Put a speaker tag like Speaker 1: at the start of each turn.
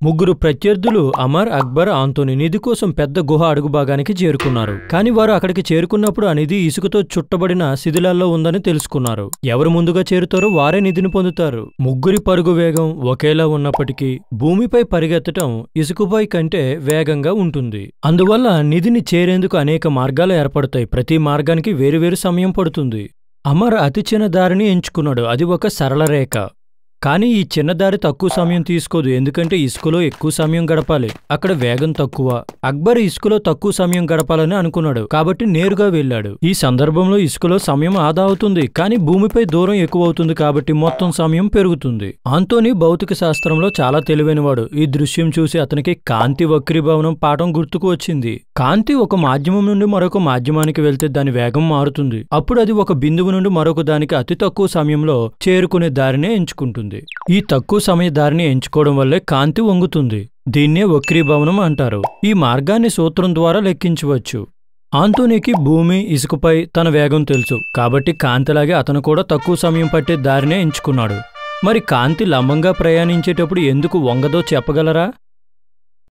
Speaker 1: ముగ్గురు ప్రత్యర్థులు అమర్, అక్బర్, ఆంటోనీ నిధి కోసం పెద్ద గుహ అడుగు భాగానికి చేరుకున్నారు. కానీ వారు అక్కడికి చేరుకున్నప్పుడు ఆ నిధి ఇసుకతో చుట్టబడిన శిథిలాల్లో ఉందని తెలుసుకున్నారు. ఎవరు ముందుగా చేరుతారో వారే నిధిని పొందుతారు. ముగ్గురి పరుగు వేగం ఒకేలా ఉన్నప్పటికీ భూమిపై పరిగెత్తటం ఇసుకపై కంటే వేగంగా ఉంటుంది. అందువల్ల నిధిని చేరేందుకు అనేక మార్గాలు ఏర్పడతాయి. ప్రతి మార్గానికి వేరువేరు సమయం పడుతుంది. అమర్ అతి చిన్న దారిని ఎంచుకున్నాడు. అది ఒక సరళ రేఖ. కానీ ఈ చిన్న దారి తక్కువ సమయం తీసుకోదు, ఎందుకంటే ఇసుకలో ఎక్కువ సమయం గడపాలి. అక్కడ వేగం తక్కువ. అక్బర్ ఇసుకలో తక్కువ సమయం గడపాలని అనుకున్నాడు, కాబట్టి నేరుగా వెళ్ళాడు. ఈ సందర్భంలో ఇసుకలో సమయం ఆదా అవుతుంది, కానీ భూమిపై దూరం ఎక్కువ అవుతుంది, కాబట్టి మొత్తం సమయం పెరుగుతుంది. ఆంటోనీ భౌతిక శాస్త్రంలో చాలా తెలివైనవాడు. ఈ దృశ్యం చూసి అతనికి కాంతి వక్రీభవనం పాఠం గుర్తుకు వచ్చింది. కాంతి ఒక మాధ్యమం నుండి మరొక మాధ్యమానికి వెళ్తే దాని వేగం మారుతుంది. అప్పుడు అది ఒక బిందువు నుండి మరొక దానికి అతి తక్కువ సమయంలో చేరుకునే దారినే ఎంచుకుంటుంది. ఈ తక్కువ సమయ దారిని ఎంచుకోవడం వల్లే కాంతి వంగుతుంది. దీన్నే వక్రీభవనం అంటారు. ఈ మార్గాన్ని సూత్రం ద్వారా లెక్కించవచ్చు. ఆంటోనీకి భూమి, ఇసుకపై తన వేగం తెలుసు, కాబట్టి కాంతిలాగే అతను కూడా తక్కువ సమయం పట్టే దారినే ఎంచుకున్నాడు. మరి కాంతి లంబంగా ప్రయాణించేటప్పుడు ఎందుకు వంగదో చెప్పగలరా?